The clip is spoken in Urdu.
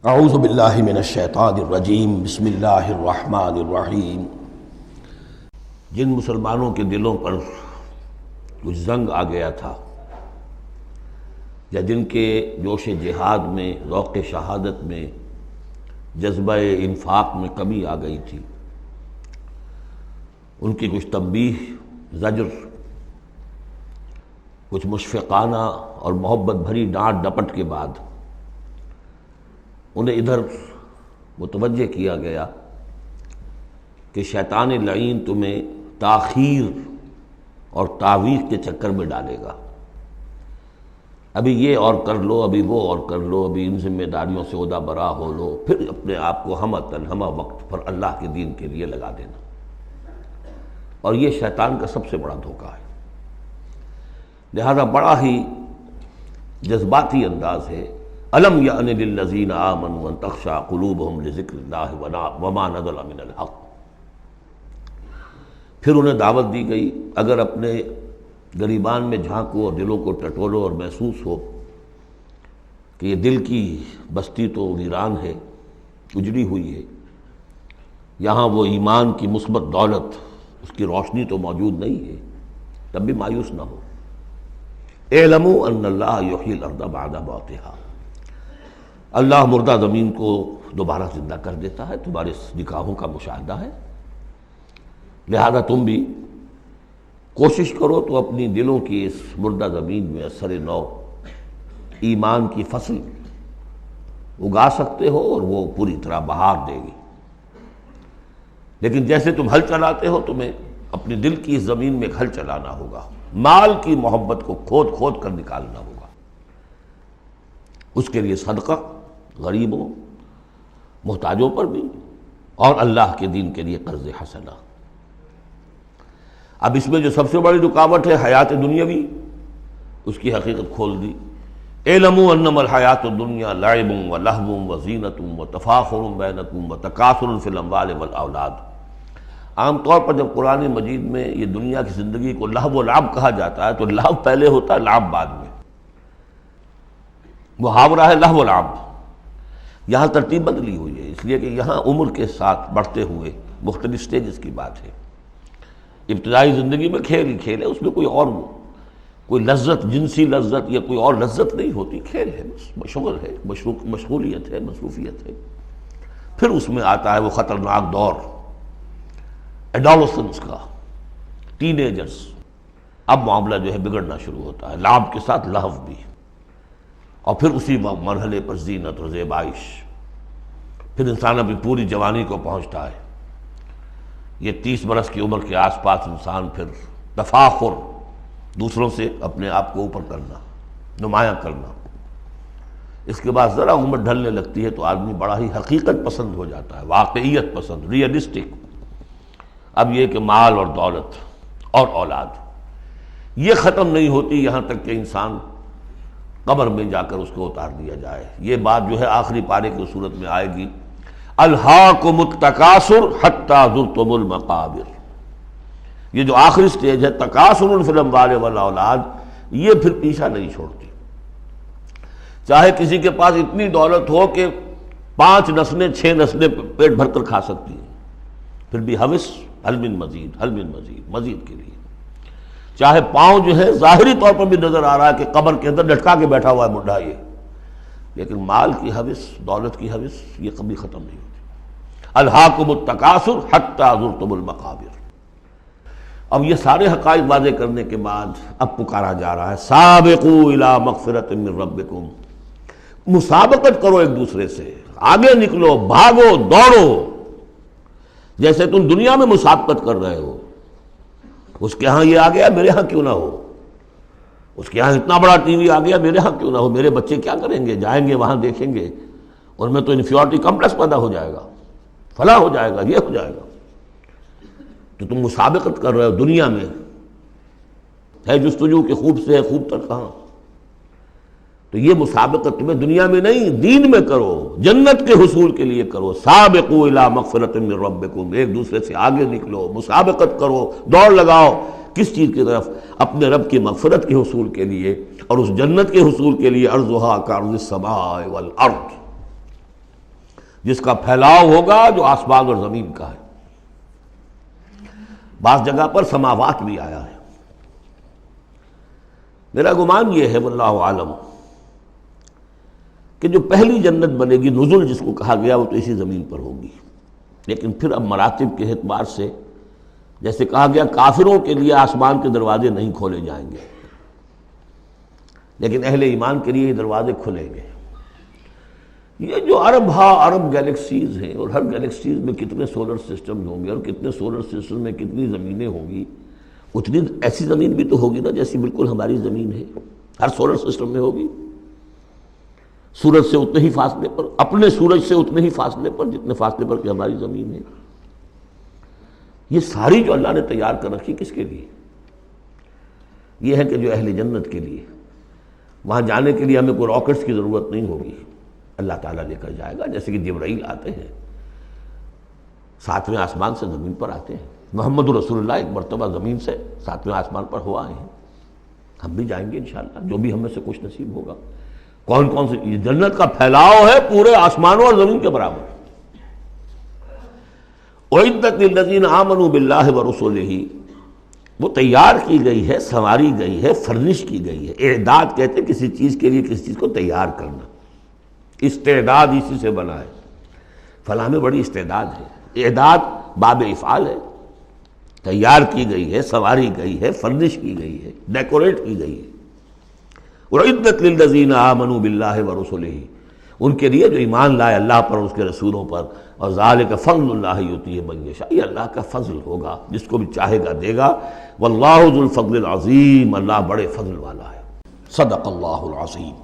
اعوذ باللہ من الشیطان الرجیم بسم اللہ الرحمن الرحیم۔ جن مسلمانوں کے دلوں پر کچھ زنگ آ گیا تھا یا جن کے جوش جہاد میں، ذوق شہادت میں، جذبہ انفاق میں کمی آ گئی تھی، ان کی کچھ تنبیہ، زجر، کچھ مشفقانہ اور محبت بھری ڈانٹ ڈپٹ کے بعد انہیں ادھر متوجہ کیا گیا کہ شیطان لعین تمہیں تاخیر اور تعویق کے چکر میں ڈالے گا۔ ابھی یہ اور کر لو، ابھی وہ اور کر لو، ابھی ان ذمہ داریوں سے عہدہ برا ہو لو، پھر اپنے آپ کو ہمہ وقت پر اللہ کے دین کے لیے لگا دینا۔ اور یہ شیطان کا سب سے بڑا دھوکہ ہے۔ لہذا بڑا ہی جذباتی انداز ہے، الم یأن للذین آمنوا ان تخشع قلوبہم لذکر اللہ وما نزل من الحق۔ پھر انہیں دعوت دی گئی، اگر اپنے گریبان میں جھانکو اور دلوں کو ٹٹولو اور محسوس ہو کہ یہ دل کی بستی تو ویران ہے، اجڑی ہوئی ہے، یہاں وہ ایمان کی مثبت دولت، اس کی روشنی تو موجود نہیں ہے، تب بھی مایوس نہ ہو۔ اعلموا ان اللہ یحیی الارض بعد موتہا، اللہ مردہ زمین کو دوبارہ زندہ کر دیتا ہے، تمہارے نکاحوں کا مشاہدہ ہے۔ لہذا تم بھی کوشش کرو تو اپنی دلوں کی اس مردہ زمین میں اثر نو ایمان کی فصل اگا سکتے ہو اور وہ پوری طرح بہار دے گی۔ لیکن جیسے تم ہل چلاتے ہو، تمہیں اپنے دل کی اس زمین میں ہل چلانا ہوگا، مال کی محبت کو کھود کھود کر نکالنا ہوگا۔ اس کے لیے صدقہ غریبوں، محتاجوں پر بھی، اور اللہ کے دین کے لیے قرض حسنہ۔ اب اس میں جو سب سے بڑی رکاوٹ ہے حیات دنیاوی، اس کی حقیقت کھول دی۔ اعلموا انما الحیات الدنیا لعب ولہو وزینۃ وتفاخر بینکم وتکاثر فی الاموال والاولاد۔ عام طور پر جب قرآن مجید میں یہ دنیا کی زندگی کو لہو و لعب کہا جاتا ہے تو لہو پہلے ہوتا ہے، لعب بعد میں۔ محاورہ ہے لہو و لعب۔ یہاں ترتیب بدلی ہوئی ہے، اس لیے کہ یہاں عمر کے ساتھ بڑھتے ہوئے مختلف سٹیجز کی بات ہے۔ ابتدائی زندگی میں کھیل ہی کھیل ہے، اس میں کوئی لذت، جنسی لذت یا کوئی اور لذت نہیں ہوتی، کھیل ہے، بس شغل ہے، مشغولیت ہے، مصروفیت ہے۔ پھر اس میں آتا ہے وہ خطرناک دور ایڈولسنس کا، ٹین ایجرز۔ اب معاملہ جو ہے بگڑنا شروع ہوتا ہے، لعب کے ساتھ لہو بھی، اور پھر اسی مرحلے پر زینت اور زیبائش۔ پھر انسان اپنی پوری جوانی کو پہنچتا ہے، یہ 30 برس کی عمر کے آس پاس انسان پھر تفاخر، دوسروں سے اپنے آپ کو اوپر کرنا، نمایاں کرنا۔ اس کے بعد ذرا عمر ڈھلنے لگتی ہے تو آدمی بڑا ہی حقیقت پسند ہو جاتا ہے، واقعیت پسند، ریئلسٹک۔ اب یہ کہ مال اور دولت اور اولاد یہ ختم نہیں ہوتی یہاں تک کہ انسان قبر میں جا کر اس کو اتار دیا جائے۔ یہ بات جو ہے آخری پارے کی صورت میں آئے گی، الہاکم التکاثر حتی زرتم المقابر۔ یہ جو آخری سٹیج ہے، تکاثر فی الاموال والاولاد، یہ پھر پیچھا نہیں چھوڑتی۔ چاہے کسی کے پاس اتنی دولت ہو کہ 5 نسلیں 6 نسلیں پیٹ بھر کر کھا سکتی ہیں، پھر بھی ہوس، حل من مزید، حل من مزید، مزید کے لیے۔ چاہے پاؤں جو ہے ظاہری طور پر بھی نظر آ رہا ہے کہ قبر کے اندر لٹکا کے بیٹھا ہوا ہے بڈھا یہ، لیکن مال کی ہوس، دولت کی ہوس، یہ کبھی ختم نہیں ہوتی۔ الہاکم التکاثر حتی زرتم المقابر۔ اب یہ سارے حقائق واضح کرنے کے بعد اب پکارا جا رہا ہے، سابقوا الی مغفرۃ من ربکم۔ مسابقت کرو ایک دوسرے سے، آگے نکلو، بھاگو، دوڑو، جیسے تم دنیا میں مسابقت کر رہے ہو۔ اس کے ہاں یہ آ گیا، میرے ہاں کیوں نہ ہو؟ اس کے ہاں اتنا بڑا ٹی وی آ گیا، میرے ہاں کیوں نہ ہو؟ میرے بچے کیا کریں گے؟ جائیں گے وہاں دیکھیں گے، اور میں تو انفیورٹی کمپلیکس پیدا ہو جائے گا، فلاں ہو جائے گا، یہ ہو جائے گا۔ تو تم مسابقت کر رہے ہو دنیا میں، ہے جستجو کہ خوب سے ہے خوب تر کہاں؟ تو یہ مسابقت تمہیں دنیا میں نہیں، دین میں کرو، جنت کے حصول کے لیے کرو۔ سابقوا الی مغفرۃ من ربکم، ایک دوسرے سے آگے نکلو، مسابقت کرو، دوڑ لگاؤ، کس چیز کی طرف؟ اپنے رب کی مغفرت کے حصول کے لیے اور اس جنت کے حصول کے لیے۔ ارضھا کعرض السماء والارض، جس کا پھیلاؤ ہوگا جو آسمان اور زمین کا ہے۔ بعض جگہ پر سماوات بھی آیا ہے۔ میرا گمان یہ ہے واللہ عالم کہ جو پہلی جنت بنے گی، نزول جس کو کہا گیا، وہ تو اسی زمین پر ہوگی، لیکن پھر اب مراتب کے اعتبار سے جیسے کہا گیا کافروں کے لیے آسمان کے دروازے نہیں کھولے جائیں گے، لیکن اہل ایمان کے لیے یہ دروازے کھلیں گے۔ یہ جو ارب گیلیکسیز ہیں، اور ہر گیلیکسیز میں کتنے سولر سسٹم ہوں گے، اور کتنے سولر سسٹم میں کتنی زمینیں ہوں گی، اتنی ایسی زمین بھی تو ہوگی نا جیسی بالکل ہماری زمین ہے، ہر سولر سسٹم میں ہوگی، سورج سے اتنے ہی فاصلے پر، اپنے سورج سے اتنے ہی فاصلے پر جتنے فاصلے پر کہ ہماری زمین ہے۔ یہ ساری جو اللہ نے تیار کر رکھی کس کے لیے؟ یہ ہے کہ جو اہل جنت کے لیے، وہاں جانے کے لیے ہمیں کوئی راکٹس کی ضرورت نہیں ہوگی، اللہ تعالیٰ لے کر جائے گا، جیسے کہ جبرائیل آتے ہیں، ساتویں آسمان سے زمین پر آتے ہیں۔ محمد رسول اللہ ایک مرتبہ زمین سے ساتویں آسمان پر ہو آئے ہیں، ہم بھی جائیں گے انشاءاللہ، جو بھی ہم میں سے کچھ نصیب ہوگا۔ کون کون سے؟ یہ جنت کا پھیلاؤ ہے پورے آسمانوں اور زمین کے برابر۔ اعدت للذین آمنوا باللہ ورسلہ، وہ تیار کی گئی ہے، سنواری گئی ہے، فرنش کی گئی ہے۔ اعداد کہتے ہیں کسی چیز کے لیے کسی چیز کو تیار کرنا، استعداد اسی سے بنا ہے، فلاں میں بڑی استعداد ہے۔ اعداد باب افعال ہے، تیار کی گئی ہے، سنواری گئی ہے، فرنش کی گئی ہے، ڈیکوریٹ کی گئی ہے۔ وَعِدَّتْ لِلَّذِينَ آمَنُوا بِاللَّهِ وَرُسُلِهِ، ان کے لیے جو ایمان لائے اللہ پر اور اس کے رسولوں پر۔ اور ذَلِكَ فَضْلُ اللَّهِ يُؤْتِيهِ مَن يَشَاءُ، یہ اللہ کا فضل ہوگا، جس کو بھی چاہے گا دے گا۔ وَاللَّهُ ذُو الْفَضْلِ الْعَظِيمِ، اللہ بڑے فضل والا ہے۔ صدق اللہ العظیم۔